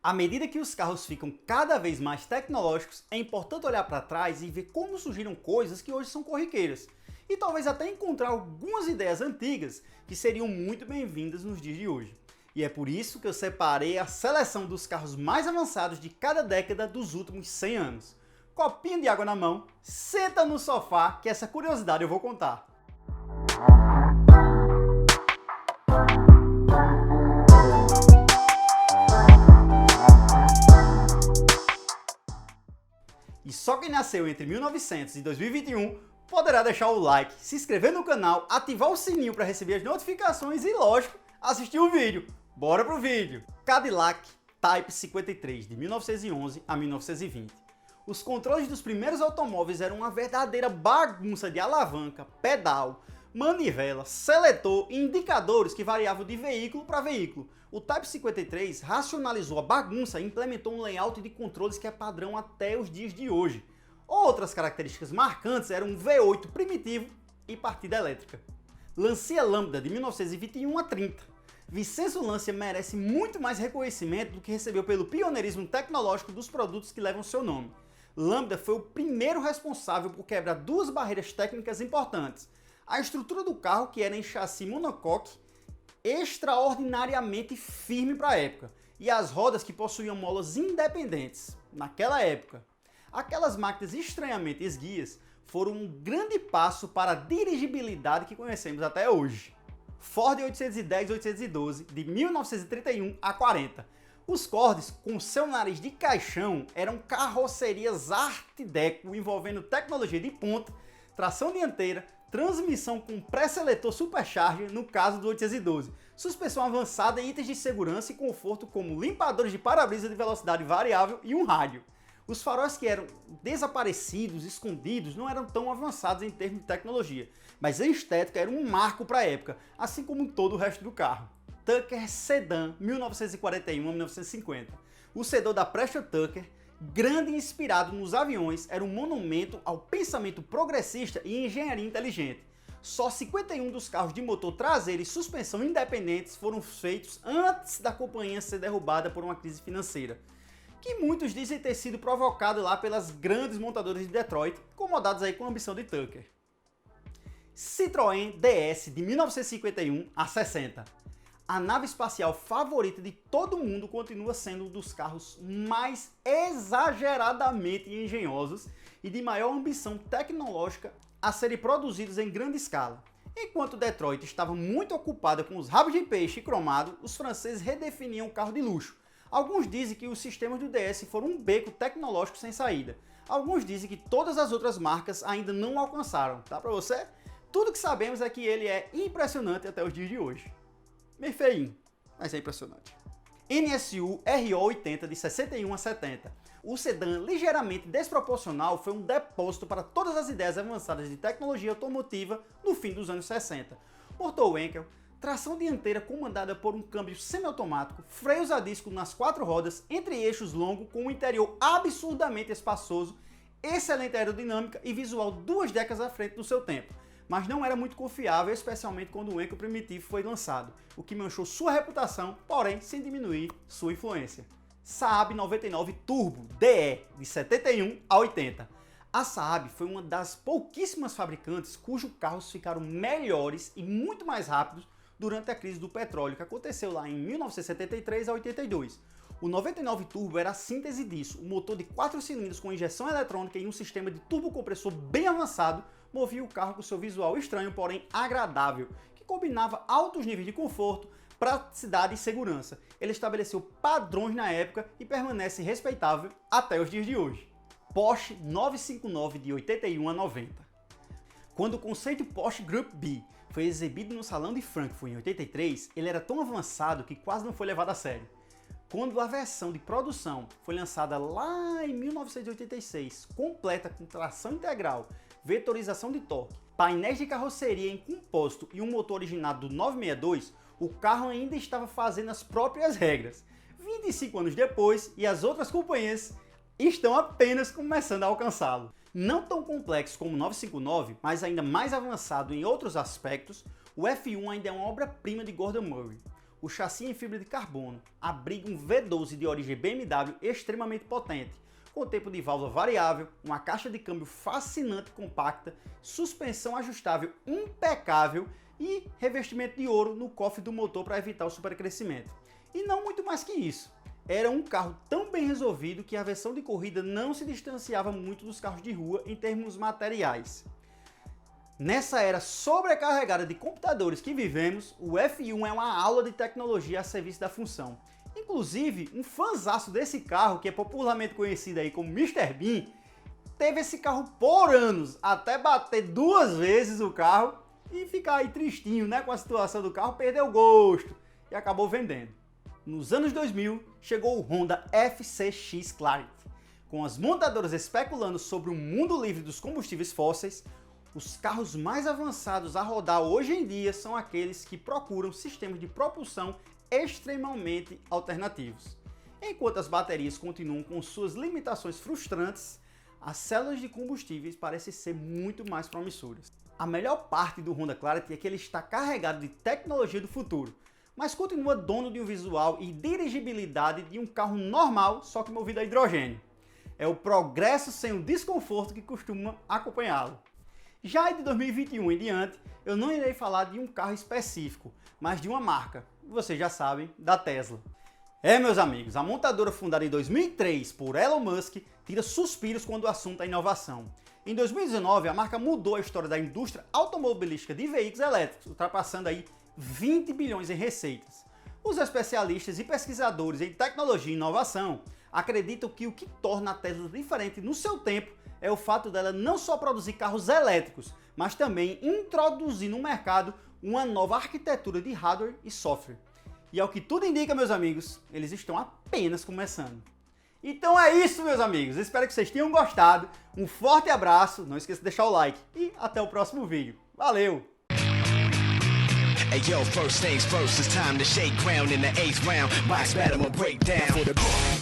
À medida que os carros ficam cada vez mais tecnológicos, é importante olhar para trás e ver como surgiram coisas que hoje são corriqueiras. E talvez até encontrar algumas ideias antigas que seriam muito bem-vindas nos dias de hoje. E é por isso que eu separei a seleção dos carros mais avançados de cada década dos últimos 100 anos. Copinho de água na mão, senta no sofá que essa curiosidade eu vou contar. E só quem nasceu entre 1900 e 2021 poderá deixar o like, se inscrever no canal, ativar o sininho para receber as notificações e, lógico, assistir o vídeo. Bora pro vídeo! Cadillac Type 53, de 1911 a 1920. Os controles dos primeiros automóveis eram uma verdadeira bagunça de alavanca, pedal, manivela, seletor e indicadores que variavam de veículo para veículo. O Type 53 racionalizou a bagunça e implementou um layout de controles que é padrão até os dias de hoje. Outras características marcantes eram um V8 primitivo e partida elétrica. Lancia Lambda, de 1921 a 30. Vincenzo Lancia merece muito mais reconhecimento do que recebeu pelo pioneirismo tecnológico dos produtos que levam seu nome. Lambda foi o primeiro responsável por quebrar duas barreiras técnicas importantes. A estrutura do carro, que era em chassi monocoque, extraordinariamente firme para a época, e as rodas que possuíam molas independentes. Naquela época, aquelas máquinas estranhamente esguias foram um grande passo para a dirigibilidade que conhecemos até hoje. Ford 810-812, de 1931 a 40. Os Cordes, com seu nariz de caixão, eram carrocerias Art Deco envolvendo tecnologia de ponta, tração dianteira, transmissão com pré-seletor supercharger no caso do 812, suspensão avançada e itens de segurança e conforto como limpadores de para-brisa de velocidade variável e um rádio. Os faróis que eram desaparecidos, escondidos, não eram tão avançados em termos de tecnologia, mas a estética era um marco para a época, assim como todo o resto do carro. Tucker Sedan 1941 a 1950. O sedã da Preston Tucker, grande e inspirado nos aviões, era um monumento ao pensamento progressista e engenharia inteligente. Só 51 dos carros de motor traseiro e suspensão independentes foram feitos antes da companhia ser derrubada por uma crise financeira, que muitos dizem ter sido provocado lá pelas grandes montadoras de Detroit, incomodados aí com a ambição de Tucker. Citroën DS de 1951 a 60. A nave espacial favorita de todo mundo continua sendo um dos carros mais exageradamente engenhosos e de maior ambição tecnológica a serem produzidos em grande escala. Enquanto Detroit estava muito ocupada com os rabos de peixe cromado, os franceses redefiniam o carro de luxo. Alguns dizem que os sistemas do DS foram um beco tecnológico sem saída. Alguns dizem que todas as outras marcas ainda não alcançaram. Tá pra você? Tudo que sabemos é que ele é impressionante até os dias de hoje. Meio feinho, mas é impressionante. NSU RO80 de 61 a 70. O sedã ligeiramente desproporcional foi um depósito para todas as ideias avançadas de tecnologia automotiva no fim dos anos 60. Motor Wankel, tração dianteira comandada por um câmbio semiautomático, freios a disco nas quatro rodas, entre eixos longos com um interior absurdamente espaçoso, excelente aerodinâmica e visual 2 décadas à frente do seu tempo. Mas não era muito confiável, especialmente quando o Wankel primitivo foi lançado, o que manchou sua reputação, porém sem diminuir sua influência. Saab 99 Turbo DE, de 71 a 80. A Saab foi uma das pouquíssimas fabricantes cujos carros ficaram melhores e muito mais rápidos durante a crise do petróleo, que aconteceu lá em 1973 a 82. O 99 Turbo era a síntese disso, um motor de 4 cilindros com injeção eletrônica e um sistema de turbocompressor bem avançado, movia o carro com seu visual estranho, porém agradável, que combinava altos níveis de conforto, praticidade e segurança. Ele estabeleceu padrões na época e permanece respeitável até os dias de hoje. Porsche 959 de 81 a 90. Quando o conceito Porsche Group B foi exibido no Salão de Frankfurt em 83, ele era tão avançado que quase não foi levado a sério. Quando a versão de produção foi lançada lá em 1986, completa com tração integral, vetorização de torque, painéis de carroceria em compósito e um motor originado do 962, o carro ainda estava fazendo as próprias regras. 25 anos depois, e as outras companhias estão apenas começando a alcançá-lo. Não tão complexo como o 959, mas ainda mais avançado em outros aspectos, o F1 ainda é uma obra-prima de Gordon Murray. O chassi em fibra de carbono abriga um V12 de origem BMW extremamente potente, com tempo de válvula variável, uma caixa de câmbio fascinante e compacta, suspensão ajustável impecável e revestimento de ouro no cofre do motor para evitar o supercrescimento. E não muito mais que isso. Era um carro tão bem resolvido que a versão de corrida não se distanciava muito dos carros de rua em termos materiais. Nessa era sobrecarregada de computadores que vivemos, o F1 é uma aula de tecnologia a serviço da função. Inclusive, um fanzaço desse carro, que é popularmente conhecido aí como Mr. Bean, teve esse carro por anos, até bater 2 vezes o carro e ficar aí tristinho, né, com a situação do carro, perdeu o gosto e acabou vendendo. Nos anos 2000, chegou o Honda FCX Clarity. Com as montadoras especulando sobre o mundo livre dos combustíveis fósseis, os carros mais avançados a rodar hoje em dia são aqueles que procuram sistemas de propulsão extremamente alternativos. Enquanto as baterias continuam com suas limitações frustrantes, as células de combustíveis parecem ser muito mais promissoras. A melhor parte do Honda Clarity é que ele está carregado de tecnologia do futuro, mas continua dono de um visual e dirigibilidade de um carro normal, só que movido a hidrogênio. É o progresso sem o desconforto que costuma acompanhá-lo. Já de 2021 em diante, eu não irei falar de um carro específico, mas de uma marca, vocês já sabem, da Tesla. Meus amigos, a montadora fundada em 2003 por Elon Musk tira suspiros quando o assunto é inovação. Em 2019, a marca mudou a história da indústria automobilística de veículos elétricos, ultrapassando aí 20 bilhões em receitas. Os especialistas e pesquisadores em tecnologia e inovação acreditam que o que torna a Tesla diferente no seu tempo é o fato dela não só produzir carros elétricos, mas também introduzir no mercado uma nova arquitetura de hardware e software. E ao que tudo indica, meus amigos, eles estão apenas começando. Então é isso, meus amigos. Espero que vocês tenham gostado. Um forte abraço, não esqueça de deixar o like e até o próximo vídeo. Valeu! Hey yo, first things first, it's time to shake ground in the 8th round. Box battle, I'ma break down.